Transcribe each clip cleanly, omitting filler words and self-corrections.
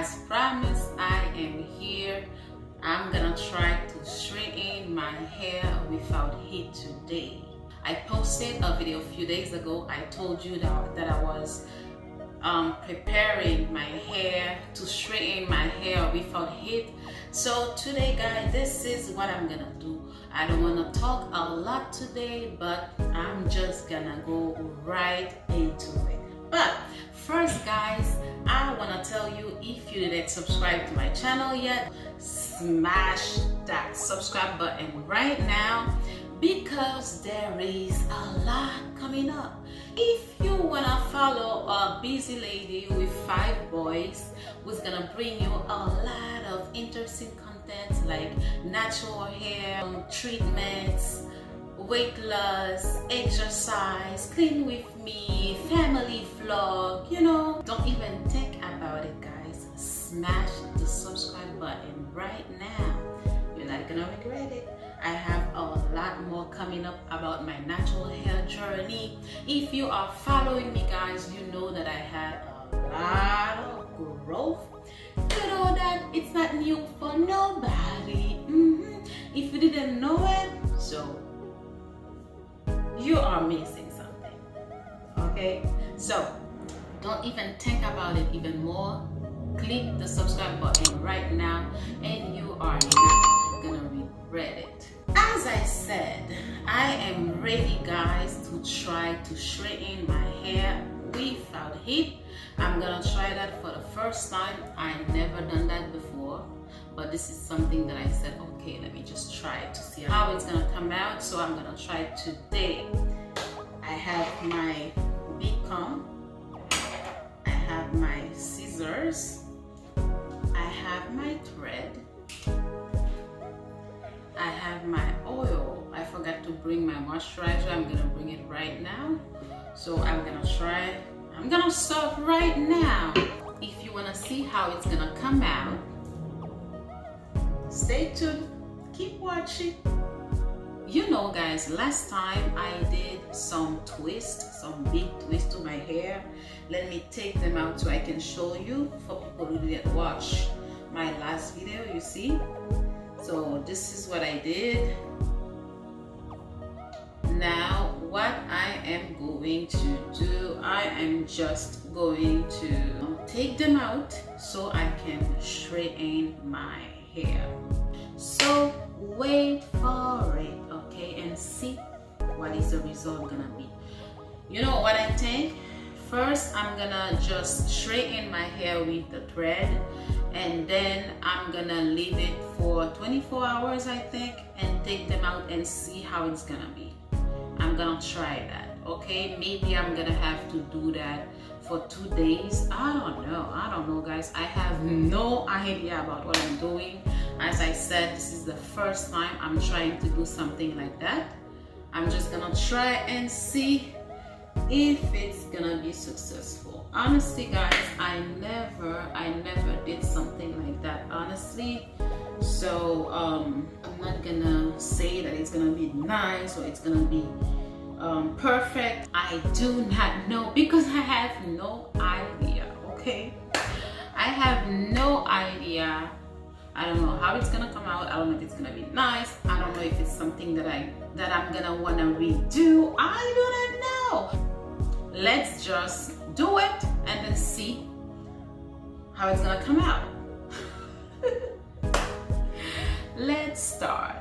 As promised, I am here. I'm gonna try to straighten my hair without heat today. I posted a video a few days ago. I told you that I was preparing my hair to straighten my hair without heat. So today, guys, this is what I'm gonna do. I don't want to talk a lot today, but I'm just gonna go right into it. But first, guys, I want to tell you, if you didn't subscribe to my channel yet, smash that subscribe button right now, because there is a lot coming up. If you want to follow a busy lady with 5 boys who's gonna bring you a lot of interesting content like natural hair treatments, weight loss, exercise, clean with me, family vlog, don't even think about it, guys. Smash the subscribe button right now. You're not gonna regret it. I have a lot more coming up about my natural hair journey. If you are following me, guys, you know that I had a lot of growth. You know that it's not new for nobody. If you didn't know it, so you are missing something. Okay, so don't even think about it even more. Click the subscribe button right now and you are not gonna regret it. As I said, I am ready, guys, to try to straighten my hair without heat. I'm gonna try that for the first time. I never done that before, but this is something that I said, okay, let me just try to see how it's gonna come out. So I'm gonna try it today. I have my big comb, I have my scissors, I have my thread, I have my oil. I forgot to bring my moisturizer. I'm gonna bring it right now. So I'm gonna start right now. If you wanna see how it's gonna come out, stay tuned, keep watching. Guys, last time I did some big twist to my hair. Let me take them out so I can show you for people who didn't watch my last video, you see. So this is what I did. Now what I am going to do, I am just going to take them out so I can straighten my hair. So wait for it, okay, and see what is the result gonna be. You know what I think? First, I'm gonna just straighten my hair with the thread, and then I'm gonna leave it for 24 hours, I think, and take them out and see how it's gonna be. I'm gonna try that, okay? Maybe I'm gonna have to do that for 2 days. I don't know, guys. I have no idea about what I'm doing. As I said, this is the first time I'm trying to do something like that. I'm just gonna try and see if it's gonna be successful. Honestly, guys, I never did something like that, honestly. So I'm not gonna say that it's gonna be nice or it's gonna be perfect. I do not know, because I have no idea, okay? I have no idea. I don't know how it's gonna come out. I don't know if it's gonna be nice. I don't know if it's something that I'm gonna wanna redo. I do not know. Let's just do it and then see how it's gonna come out. Let's start.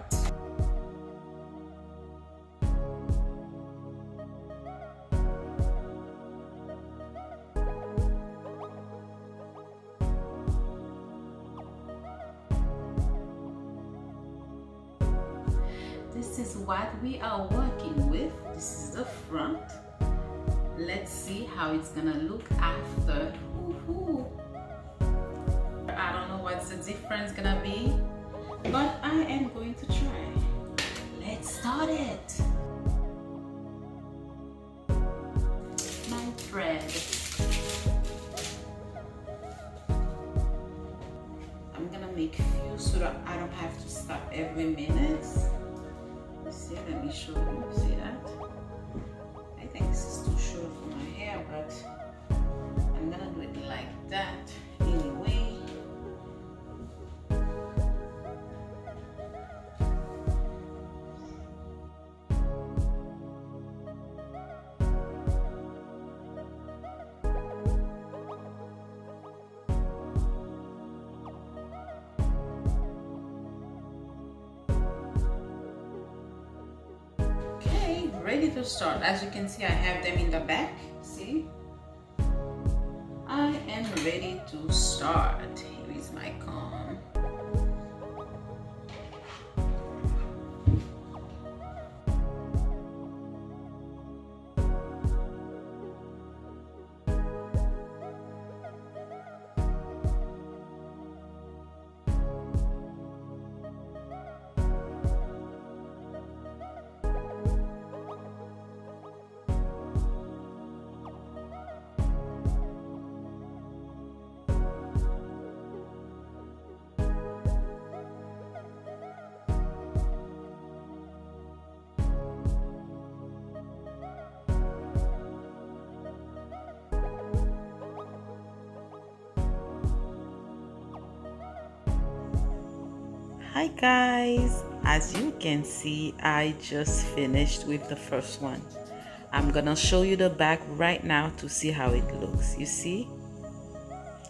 This is what we are working with. This is the front. Let's see how it's gonna look after. I don't know what's the difference gonna be, but I am going to try. Let's start it. My thread. I'm gonna make few so that I don't have to stop every minute. See, let me show you. See that? I think this is too short for my hair, but I'm gonna do it like that anyway. ready to start. As you can see, I have them in the back. See, I am ready to start. Here is my comb. Hi guys, as you can see, I just finished with the first one. I'm gonna show you the back right now to see how it looks. You see,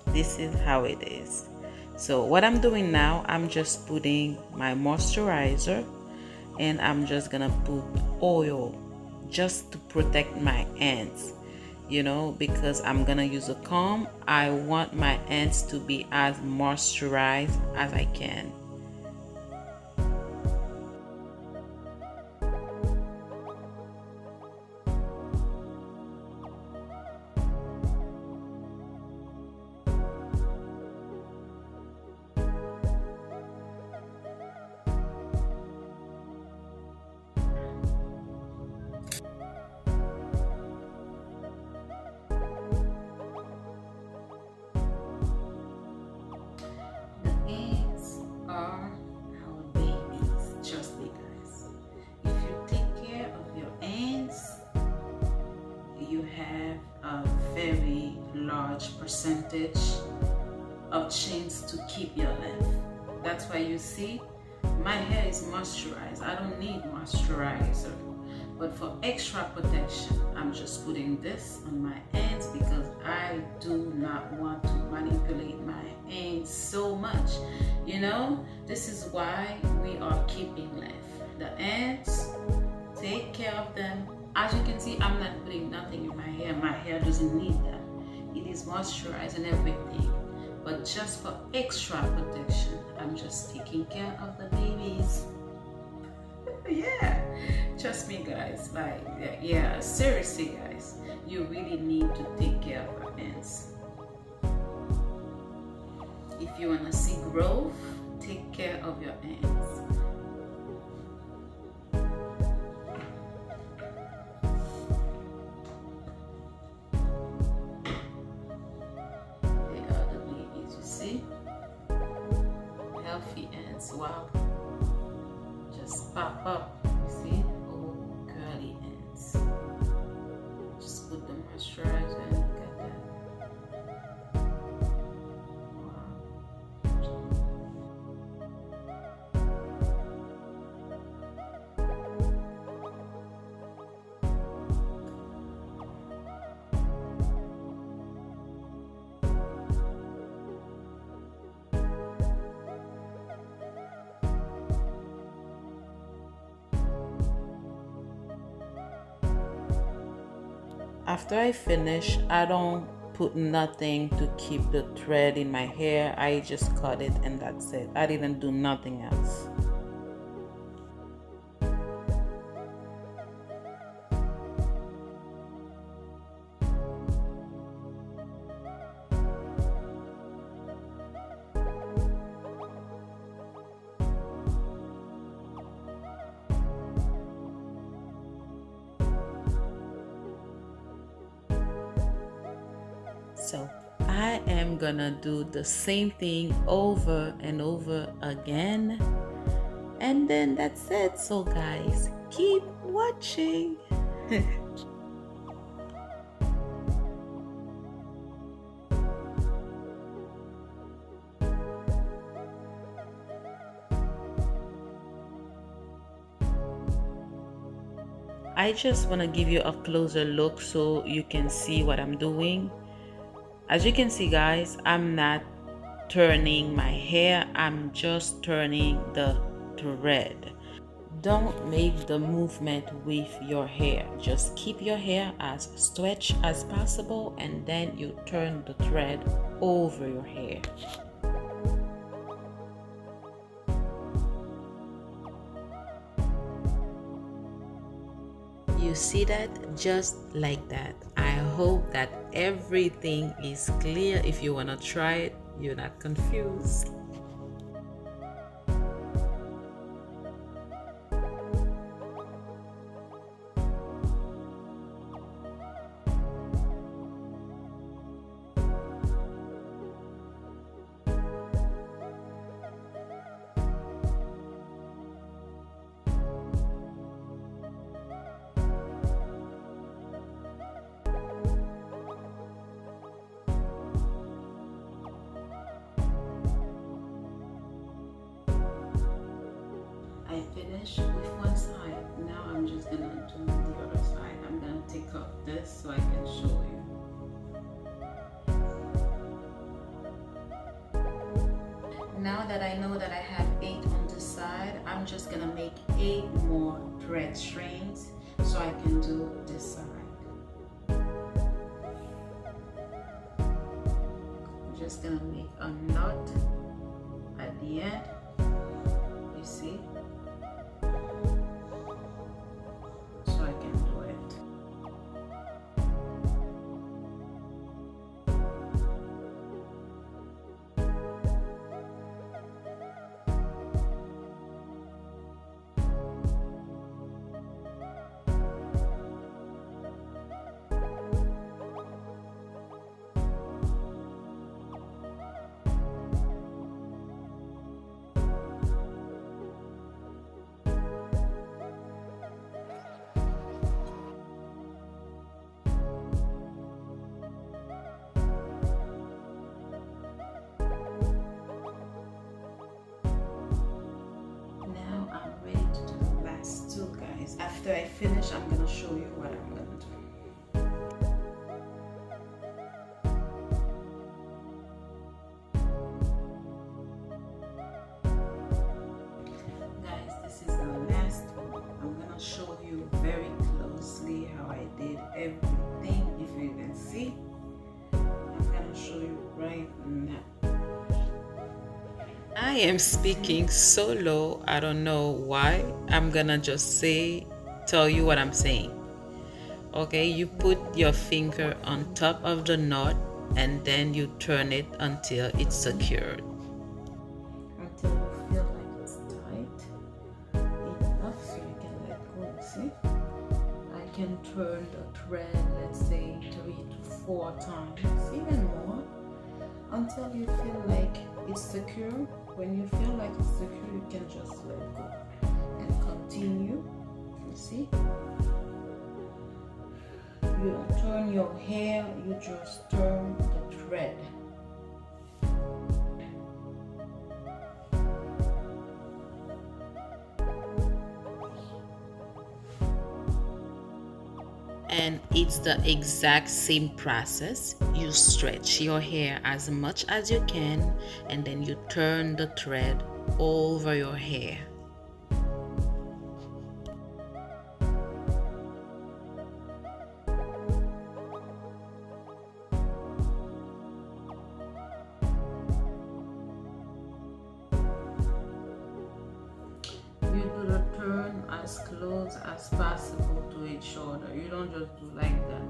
this is how it is. So what I'm doing now, I'm just putting my moisturizer and I'm just gonna put oil just to protect my ends, you know, because I'm gonna use a comb. I want my ends to be as moisturized as I can. Large percentage of chance to keep your length. That's why you see my hair is moisturized. I don't need moisturizer, but for extra protection, I'm just putting this on my ends because I do not want to manipulate my ends so much. You know, this is why we are keeping length. The ends, take care of them. As you can see, I'm not putting nothing in my hair. My hair doesn't need that. It is moisturized and everything, but just for extra protection, I'm just taking care of the babies. Yeah, trust me guys, like, yeah, seriously guys, you really need to take care of your ends. If you want to see growth, take care of your ends. Healthy ends. Wow, just pop up. You see, oh, curly ends. Just put the moisturizer and look at that. After I finish, I don't put nothing to keep the thread in my hair. I just cut it and that's it. I didn't do nothing else. So I am gonna do the same thing over and over again, and then that's it. So guys, keep watching. I just want to give you a closer look so you can see what I'm doing. As you can see guys, I'm not turning my hair, I'm just turning the thread. Don't make the movement with your hair. Just keep your hair as stretched as possible and then you turn the thread over your hair. You see that? Just like that. I hope that everything is clear. If you want to try it, you're not confused. I finished with one side. Now I'm just gonna do the other side. I'm gonna take off this so I can show you. Now that I know that I have 8 on this side, I'm just gonna make 8 more thread strings so I can do this side. I'm just gonna make a knot at the end. You see? So I can do it. After I finish, I'm gonna show you what I'm gonna do. Guys, this is the last one. I'm gonna show you very closely how I did everything. If you can see, I'm gonna show you right now. I am speaking so low, I don't know why. I'm gonna just tell you what I'm saying. Okay, you put your finger on top of the knot and then you turn it until it's secured. Until you feel like it's tight enough so you can let go, see? I can turn the thread, let's say 3 to 4 times, even more, until you feel like it's secure. When you feel like it's secure, you can just let go and continue. You see? You don't turn your hair, you just turn the thread. And it's the exact same process. You stretch your hair as much as you can and then you turn the thread over your hair. You do the turn as close as possible to each other. You don't just do like that.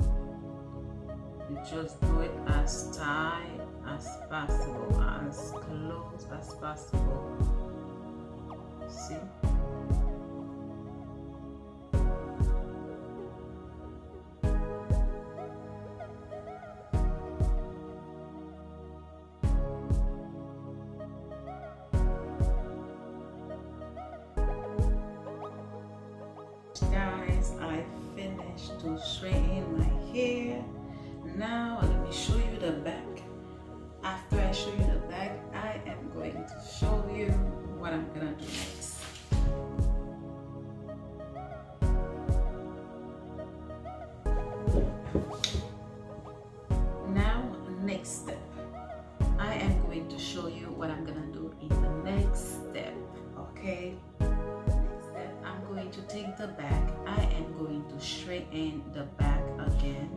You just do it as tight as possible, as close as possible. See? Guys, I finished to straighten my hair. Now let me show you the back. After I show you the back, I am going to show you what I'm gonna do next. Now, next step. I am going to show you what I'm gonna do in the next step. Okay? Next step, I'm and the back again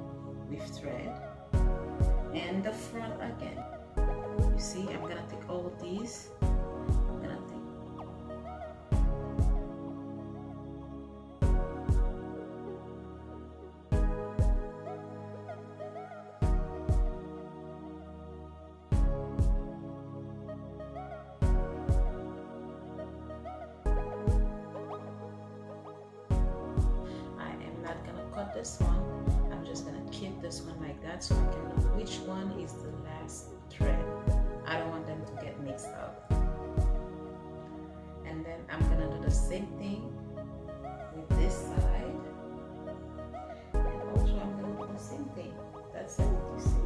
with thread, and the front again. You see, I'm gonna take all of these. I'm gonna take cut this one. I'm just gonna keep this one like that so I can know which one is the last thread. I don't want them to get mixed up. And then I'm gonna do the same thing with this side, and also I'm gonna do the same thing. That's it, you see.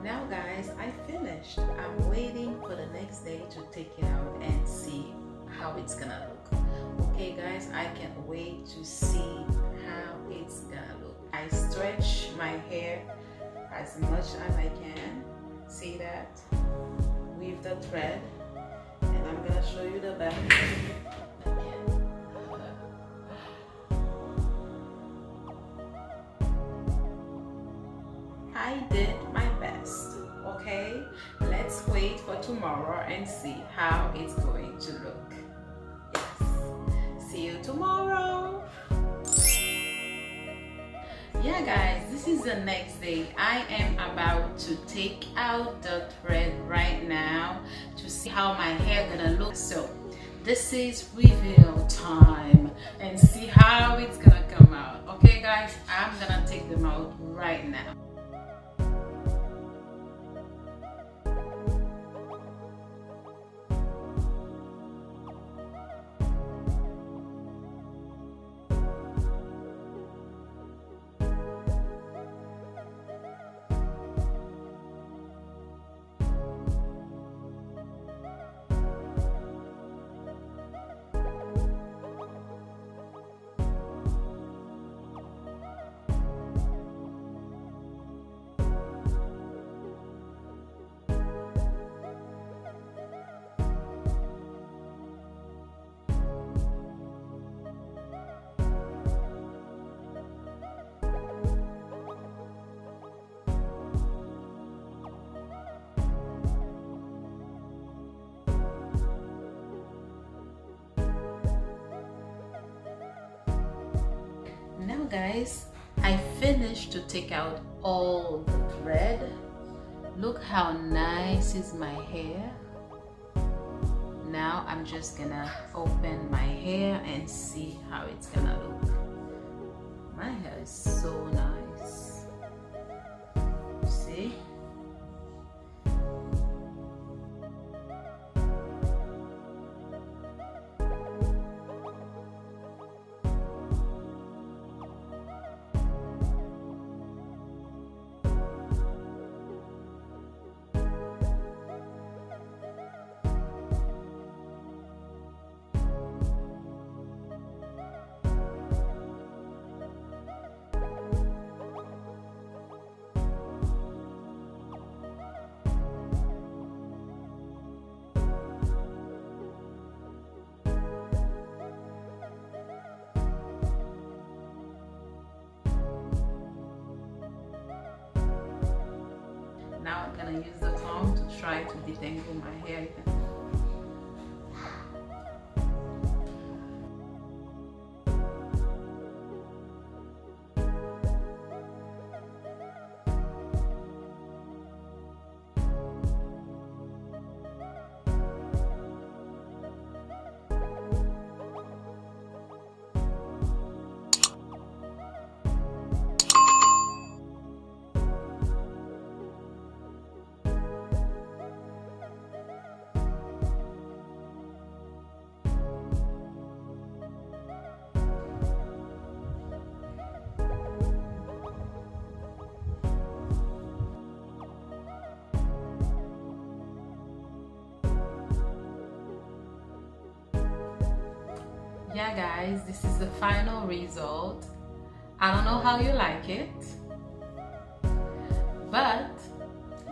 Now guys, I finished. I'm waiting for the next day to take it out and see how it's gonna look. Okay guys, I can't wait to see how it's gonna look. I stretch my hair as much as I can. See that? With the thread. And I'm gonna show you the back again. I did my best. Okay, let's wait for tomorrow and see how it's going to look. Yes, see you tomorrow. Yeah guys, this is the next day. I am about to take out the thread right now to see how my hair gonna look. So this is reveal time and see how it's gonna come out. Okay guys, I'm gonna take them out right now. Now guys, I finished to take out all the thread. Look how nice is my hair. Now I'm just gonna open my hair and see how it's gonna look. My hair is so nice. See? Now I'm gonna use the comb to try to detangle my hair. Yeah guys, this is the final result. I don't know how you like it, but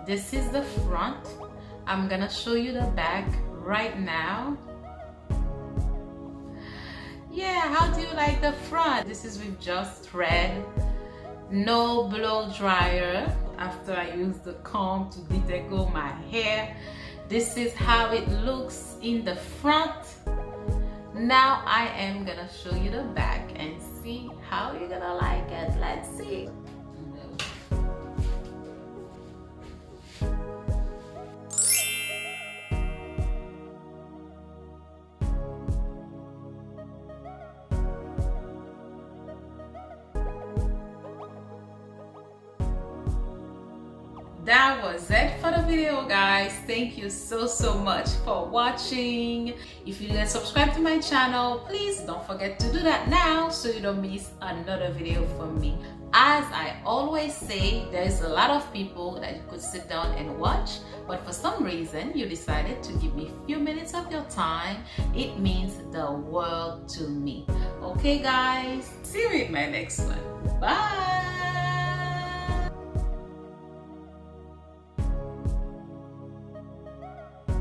this is the front. I'm gonna show you the back right now. Yeah, how do you like the front? This is with just thread, no blow dryer. After I use the comb to detangle my hair, this is how it looks in the front. Now I am gonna show you the back and see how you're gonna like it. Let's see. That was it for the video, guys. Thank you so much for watching. If you didn't subscribe to my channel, please don't forget to do that now so you don't miss another video from me. As I always say, there's a lot of people that you could sit down and watch, but for some reason you decided to give me a few minutes of your time. It means the world to me. Okay guys, see you in my next one. Bye.